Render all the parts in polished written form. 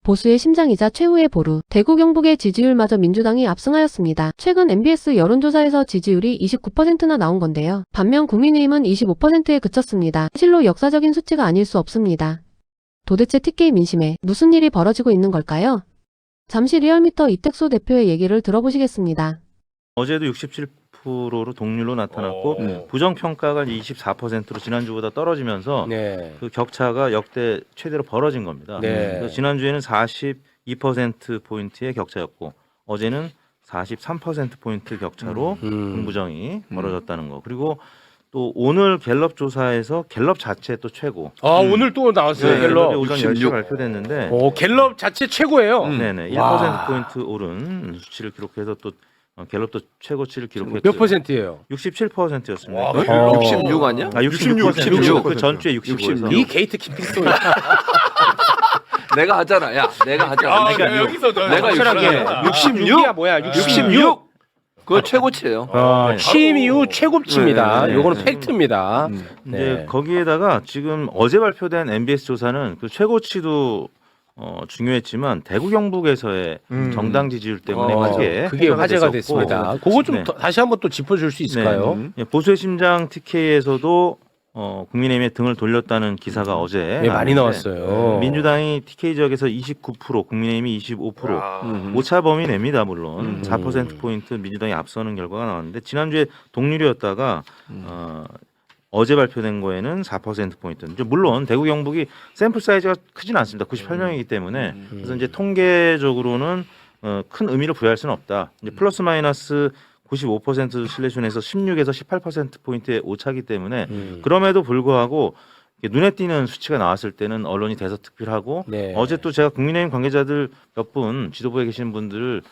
보수의 심장이자 최후의 보루, 대구 경북의 지지율마저 민주당이 압승하였습니다. 최근 MBS 여론조사에서 지지율이 29%나 나온 건데요. 반면 국민의힘은 25%에 그쳤습니다. 실로 역사적인 수치가 아닐 수 없습니다. 도대체 TK 민심에 무슨 일이 벌어지고 있는 걸까요? 잠시 리얼미터 이택수 대표의 얘기를 들어보시겠습니다. 어제도 67%로 동률로 나타났고 부정평가가 24%로 지난주보다 떨어지면서 그 격차가 역대 최대로 벌어진 겁니다. 그래서 지난주에는 42%포인트의 격차였고 어제는 43%포인트 격차로 긍부정이 벌어졌다는 거. 그리고 또 오늘 갤럽 조사에서 갤럽 자체 또 최고. 오늘 또 나왔어요. 갤럽. 오전 10시에 발표됐는데. 갤럽 자체 최고예요. 네네. 1%포인트 오른 수치를 기록해서 또 갤럽도 최고치를 기록했죠. 몇 %예요? 67%였습니다. 66 아니야? 66. 그 전주에 65에서. 이 게이트 키핑 소리. 내가 하잖아. 야, 내가 하잖아. 여기서 내가 확실하게 66이야 뭐야? 66. 그거 최고치예요. 취임 이후 최고치입니다. 네. 요거는 팩트입니다. 이제 거기에다가 지금 어제 발표된 MBS 조사는 그 최고치도 중요했지만 대구 경북에서의 정당 지지율 때문에 그게 화제가 됐습니다. 그거 좀 다시 한번 또 짚어줄 수 있을까요? 보수의 심장 TK에서도 국민의힘에 등을 돌렸다는 기사가 어제 많이 나왔어요. 민주당이 TK 지역에서 29%, 국민의힘이 25%, 오차 범위 냅니다. 물론 4%포인트 민주당이 앞서는 결과가 나왔는데 지난주에 동률이었다가 어제 발표된 거에는 4%포인트. 물론 대구 경북이 샘플 사이즈가 크진 않습니다. 98명이기 때문에 그래서 이제 통계적으로는 큰 의미를 부여할 수는 없다. 이제 플러스 마이너스 95% 신뢰순에서 16에서 18%포인트의 오차기 때문에 그럼에도 불구하고 눈에 띄는 수치가 나왔을 때는 언론이 대서특필하고 어제 또 제가 국민의힘 관계자들 몇 분 지도부에 계시는 분들을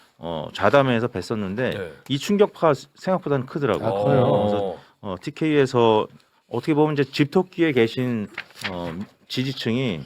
좌담회에서 뵀었는데 이 충격파가 생각보다는 크더라고요. 그래서 TK에서 어떻게 보면 이제 집토끼에 계신 지지층이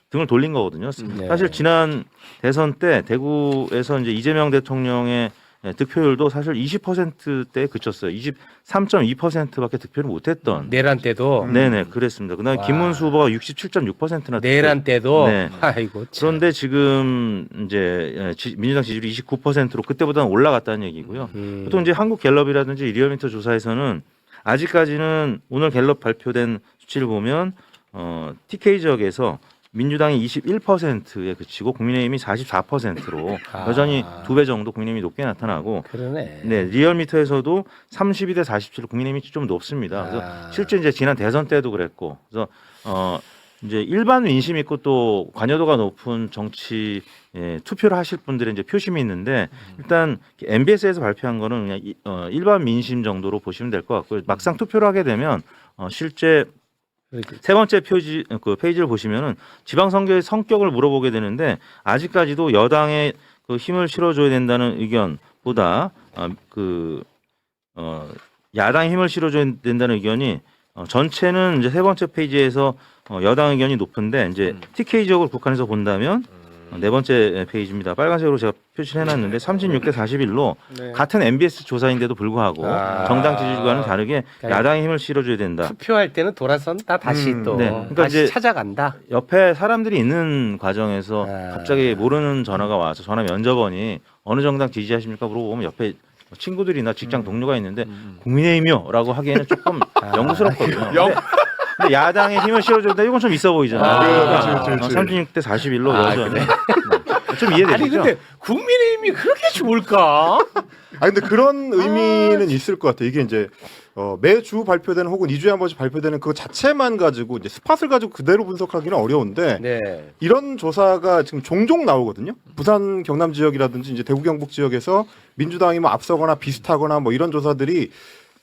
등을 돌린 거거든요. 사실 지난 대선 때 대구에서 이제 이재명 대통령의 득표율도 사실 20%대에 그쳤어요. 23.2%밖에 득표를 못했던. 내란 때도. 네네, 그랬습니다. 그다음에 김문수 후보가 67.6%나. 내란 때도. 네. 아이고. 참. 그런데 지금 이제 민주당 지지율이 29%로 그때보다는 올라갔다는 얘기고요. 보통 이제 한국 갤럽이라든지 리얼미터 조사에서는 아직까지는 오늘 갤럽 발표된 수치를 보면 TK 지역에서 민주당이 21%에 그치고 국민의힘이 44%로 여전히 2배 정도 국민의힘이 높게 나타나고 그러네. 네, 리얼미터에서도 32대 47 국민의힘이 좀 높습니다. 그래서 실제 이제 지난 대선 때도 그랬고 그래서 이제 일반 민심 있고 또 관여도가 높은 정치 투표를 하실 분들의 이제 표심이 있는데 일단 MBS에서 발표한 거는 그냥 일반 민심 정도로 보시면 될 것 같고요. 막상 투표를 하게 되면 실제 세 번째 페이지를 보시면은 지방선거의 성격을 물어보게 되는데 아직까지도 여당에 그 힘을 실어줘야 된다는 의견보다 야당에 힘을 실어줘야 된다는 의견이 전체는 이제 세 번째 페이지에서 여당 의견이 높은데 이제 TK 지역을 국한해서 본다면 네 번째 페이지입니다. 빨간색으로 제가 표시를 해놨는데 36대 41로 같은 MBS 조사인데도 불구하고 정당 지지율과는 다르게 야당의 힘을 실어줘야 된다. 투표할 때는 돌아선다 다시 또 그러니까 다시 이제 찾아간다. 옆에 사람들이 있는 과정에서 갑자기 모르는 전화가 와서 전화 면접원이 어느 정당 지지하십니까 물어보면 옆에 친구들이나 직장 동료가 있는데 국민의힘이요라고 하기에는 조금 영구스럽거든요. 근데 야당의 힘을 실어준다 이건 좀 있어 보이잖아요. 36대 41로 여전히 좀 이해되시죠? 아니 근데 국민의힘이 그렇게 좋을까? 근데 그런 의미는 있을 것 같아요. 이게 이제 매주 발표되는 혹은 2주에 한 번씩 발표되는 그거 자체만 가지고 이제 스팟을 가지고 그대로 분석하기는 어려운데 이런 조사가 지금 종종 나오거든요. 부산 경남 지역이라든지 이제 대구 경북 지역에서 민주당이 뭐 앞서거나 비슷하거나 뭐 이런 조사들이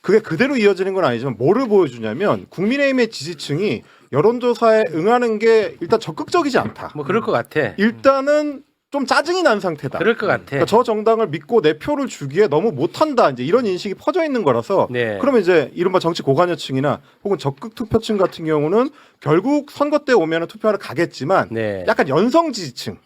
그게 그대로 이어지는 건 아니지만 뭐를 보여주냐면 국민의힘의 지지층이 여론조사에 응하는 게 일단 적극적이지 않다. 뭐 그럴 것 같아. 일단은 좀 짜증이 난 상태다. 그럴 것 같아. 그러니까 저 정당을 믿고 내 표를 주기에 너무 못한다. 이제 이런 인식이 퍼져 있는 거라서 그러면 이제 이른바 정치 고관여층이나 혹은 적극 투표층 같은 경우는 결국 선거 때 오면은 투표하러 가겠지만 약간 연성 지지층,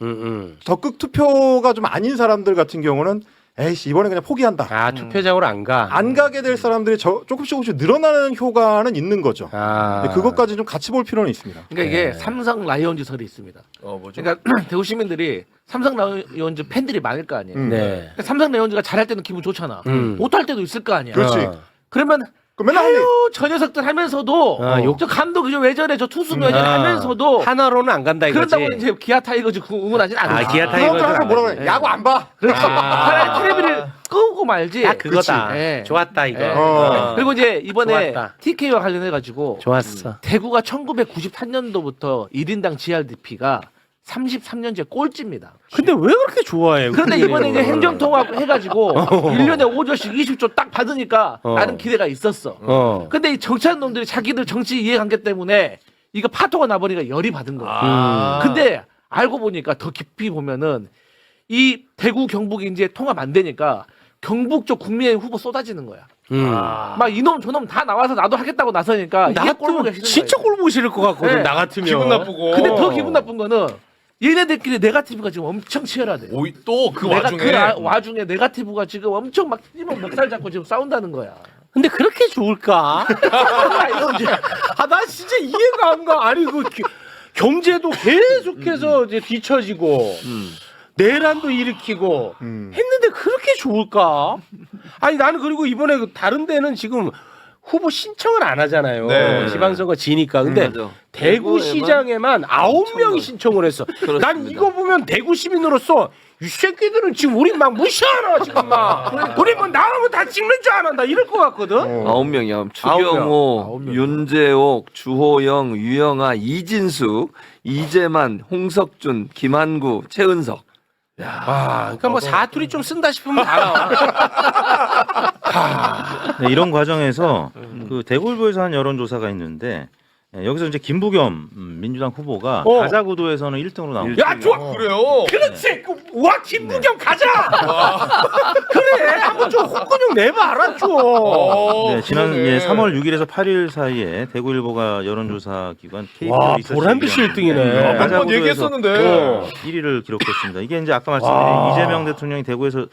적극 투표가 좀 아닌 사람들 같은 경우는 에이씨 이번에 그냥 포기한다. 아, 투표장으로 안 가. 안 가게 될 사람들이 조금씩 늘어나는 효과는 있는 거죠. 근데 그것까지 좀 같이 볼 필요는 있습니다. 그러니까 이게 삼성 라이온즈설이 있습니다. 뭐죠? 그러니까 대구 시민들이 삼성 라이온즈 팬들이 많을 거 아니에요. 네. 그러니까 삼성 라이온즈가 잘할 때는 기분 좋잖아. 못할 때도 있을 거 아니야. 그렇지. 그러면 그 맨날 아유 저 녀석들 하면서도 저 감독이 왜 저래 저 투수는 왜 저래 하면서도 하나로는 안 간다 이거지. 그런다고 이제 기아 타이거즈 응원하진 않아. 기아 타이거즈 사람들 뭐라 그래? 야구 안 봐. 그렇지. 차라리 텔레비를 끄고 말지. 딱 그거다. 예. 좋았다 이거. 예. 그리고 이제 이번에 좋았다. TK와 관련해 가지고 좋았어. 대구가 1993년도부터 1인당 GRDP가 33년째 꼴찌입니다. 근데 왜 그렇게 좋아해? 그런데 이번에 이제 행정통합 해가지고 1년에 5조씩 20조 딱 받으니까 나름 기대가 있었어. 근데 이 정치하는 놈들이 자기들 정치 이해관계 때문에 이거 파토가 나버리니까 열이 받은 거야. 근데 알고 보니까 더 깊이 보면은 이 대구 경북이 이제 통합 안 되니까 경북 쪽 국민의힘 후보 쏟아지는 거야. 막 이놈 저놈 다 나와서 나도 하겠다고 나서니까 이게 꼴보기 싫은 진짜 거야. 꼴보기 싫을 것 같거든. 네. 나 같으면. 기분 나쁘고. 근데 더 기분 나쁜 거는 얘네들끼리 네거티브가 지금 엄청 치열하대. 또 그 와중에 와중에 네거티브가 지금 엄청 막 뛰면 멱살 잡고 지금 싸운다는 거야. 근데 그렇게 좋을까? 나 진짜 이해가 안 가. 아니 그 경제도 계속해서 이제 뒤처지고 내란도 일으키고 했는데 그렇게 좋을까? 아니 나는 그리고 이번에 다른 데는 지금 후보 신청을 안 하잖아요. 네. 지방선거 지니까. 근데 맞아. 대구시장에만 9명이 신청을 했어. 난 이거 보면 대구 시민으로서 이 새끼들은 지금 우리 막 무시하나 지금 막. 우리 뭐 나오면 다 찍는 줄 아나 나 이럴 것 같거든. 9명이야. 추경호, 윤재옥, 주호영, 유영아, 이진숙, 이재만, 홍석준, 김한구, 최은석. 그러니까 뭐 사투리 좀 쓴다 싶으면 다 나와. 네, 이런 과정에서 그 대구일보에서 한 여론조사가 있는데 여기서 이제 김부겸 민주당 후보가 가자구도에서는 1등으로 나옵니다. 야 좋아. 그래요? 그렇지. 와 김부겸 가자. 그래. 한번 좀 홍근육 내봐라 좀. 네, 지난 3월 6일에서 8일 사이에 대구일보가 여론조사 기관 와 KBO 보람비씨 1등이네. 한번 얘기했었는데. 1위를 기록했습니다. 이게 이제 아까 말씀드린 이재명 대통령이 대구에서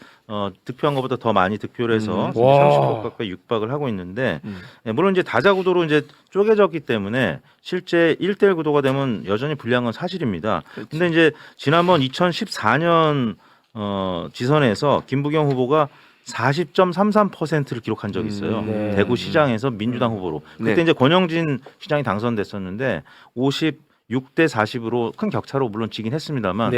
득표한 것보다 더 많이 득표를 해서 30% 가까이 육박을 하고 있는데 물론 이제 다자구도로 이제 쪼개졌기 때문에 실제 1대1 구도가 되면 여전히 불리한 건 사실입니다. 근데 이제 지난번 2014년 지선에서 김부겸 후보가 40.33%를 기록한 적이 있어요. 대구시장에서 민주당 후보로. 그때 이제 권영진 시장이 당선됐었는데 56대 40으로 큰 격차로 물론 지긴 했습니다만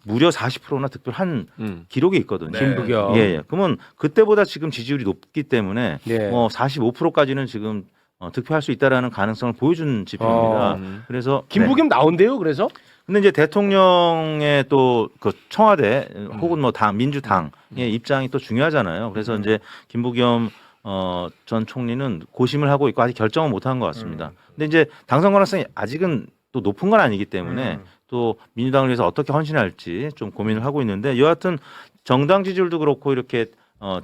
무려 40%나 득표한 기록이 있거든요. 김부겸. 예. 그러면 그때보다 지금 지지율이 높기 때문에 45%까지는 지금 득표할 수 있다라는 가능성을 보여준 지표입니다. 그래서 김부겸 나온대요. 그래서 근데 이제 대통령의 또 그 청와대 혹은 뭐 당 민주당의 입장이 또 중요하잖아요. 그래서 이제 김부겸 전 총리는 고심을 하고 있고 아직 결정은 못한 것 같습니다. 근데 이제 당선 가능성이 아직은 또 높은 건 아니기 때문에 또 민주당을 위해서 어떻게 헌신할지 좀 고민을 하고 있는데 여하튼 정당 지지율도 그렇고 이렇게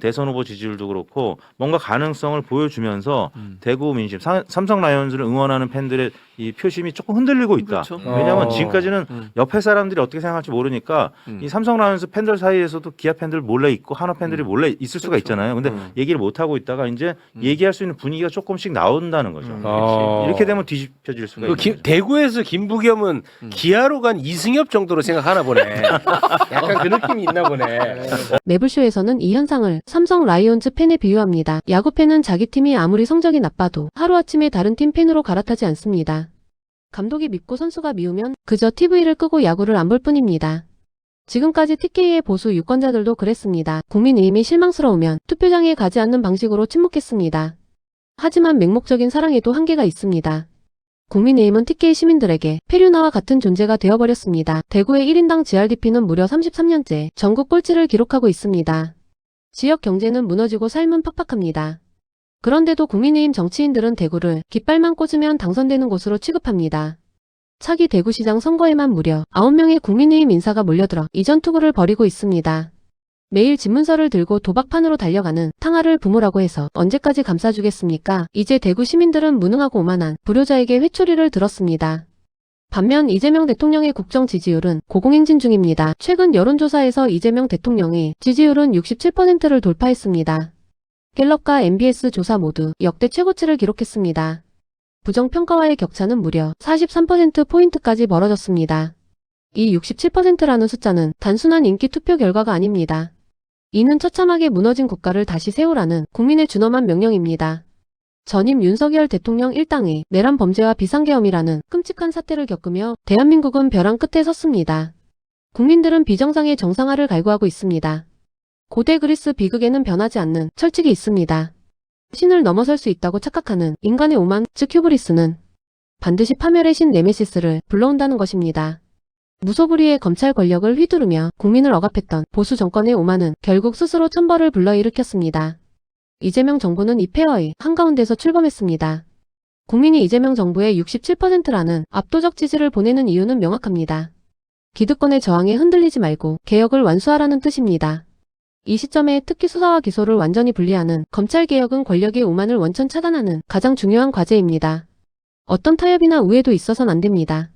대선 후보 지지율도 그렇고 뭔가 가능성을 보여주면서 대구 민심 삼성 라이온즈를 응원하는 팬들의 이 표심이 조금 흔들리고 있다. 그렇죠. 왜냐하면 지금까지는 옆에 사람들이 어떻게 생각할지 모르니까 이 삼성 라이온즈 팬들 사이에서도 기아 팬들 몰래 있고 한화 팬들이 몰래 있을 수가 있잖아요. 근데 얘기를 못 하고 있다가 이제 얘기할 수 있는 분위기가 조금씩 나온다는 거죠. 이렇게 되면 뒤집혀질 수가 있는 대구에서 김부겸은 기아로 간 이승엽 정도로 생각하나 보네. 약간 그 느낌이 있나 보네. 매불쇼에서는 이 현상을 삼성 라이온즈 팬에 비유합니다. 야구 팬은 자기 팀이 아무리 성적이 나빠도 하루아침에 다른 팀 팬으로 갈아타지 않습니다. 감독이 밉고 선수가 미우면 그저 TV를 끄고 야구를 안 볼 뿐입니다. 지금까지 TK의 보수 유권자들도 그랬습니다. 국민의힘이 실망스러우면 투표장에 가지 않는 방식으로 침묵했습니다. 하지만 맹목적인 사랑에도 한계가 있습니다. 국민의힘은 TK 시민들에게 페류나와 같은 존재가 되어버렸습니다. 대구의 1인당 GRDP는 무려 33년째 전국 꼴찌를 기록하고 있습니다. 지역 경제는 무너지고 삶은 팍팍합니다. 그런데도 국민의힘 정치인들은 대구를 깃발만 꽂으면 당선되는 곳으로 취급합니다. 차기 대구시장 선거에만 무려 9명의 국민의힘 인사가 몰려들어 이전 투구를 벌이고 있습니다. 매일 집문서를 들고 도박판으로 달려가는 탕화를 부모라고 해서 언제까지 감싸주겠습니까? 이제 대구 시민들은 무능하고 오만한 불효자에게 회초리를 들었습니다. 반면 이재명 대통령의 국정 지지율은 고공행진 중입니다. 최근 여론조사에서 이재명 대통령의 지지율은 67%를 돌파했습니다. 갤럽과 MBS 조사 모두 역대 최고치를 기록했습니다. 부정평가와의 격차는 무려 43%포인트까지 벌어졌습니다. 이 67%라는 숫자는 단순한 인기 투표 결과가 아닙니다. 이는 처참하게 무너진 국가를 다시 세우라는 국민의 준엄한 명령입니다. 전임 윤석열 대통령 일당의 내란 범죄와 비상계엄이라는 끔찍한 사태를 겪으며 대한민국은 벼랑 끝에 섰습니다. 국민들은 비정상의 정상화를 갈구하고 있습니다. 고대 그리스 비극에는 변하지 않는 철칙이 있습니다. 신을 넘어설 수 있다고 착각하는 인간의 오만, 즉 휴브리스는 반드시 파멸의 신 네메시스를 불러온다는 것입니다. 무소불위의 검찰 권력을 휘두르며 국민을 억압했던 보수 정권의 오만은 결국 스스로 천벌을 불러일으켰습니다. 이재명 정부는 이 폐허의 한가운데서 출범했습니다. 국민이 이재명 정부의 67%라는 압도적 지지를 보내는 이유는 명확합니다. 기득권의 저항에 흔들리지 말고 개혁을 완수하라는 뜻입니다. 이 시점에 특히 수사와 기소를 완전히 분리하는 검찰개혁은 권력의 오만을 원천 차단하는 가장 중요한 과제입니다. 어떤 타협이나 우회도 있어선 안 됩니다.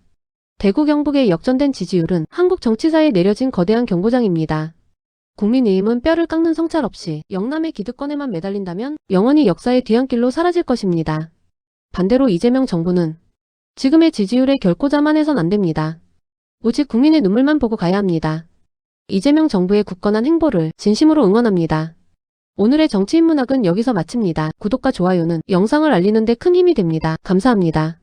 대구 경북의 역전된 지지율은 한국 정치사에 내려진 거대한 경고장입니다. 국민의힘은 뼈를 깎는 성찰 없이 영남의 기득권에만 매달린다면 영원히 역사의 뒤안길로 사라질 것입니다. 반대로 이재명 정부는 지금의 지지율에 결코 자만해선 안 됩니다. 오직 국민의 눈물만 보고 가야 합니다. 이재명 정부의 굳건한 행보를 진심으로 응원합니다. 오늘의 정치인문학은 여기서 마칩니다. 구독과 좋아요는 영상을 알리는 데 큰 힘이 됩니다. 감사합니다.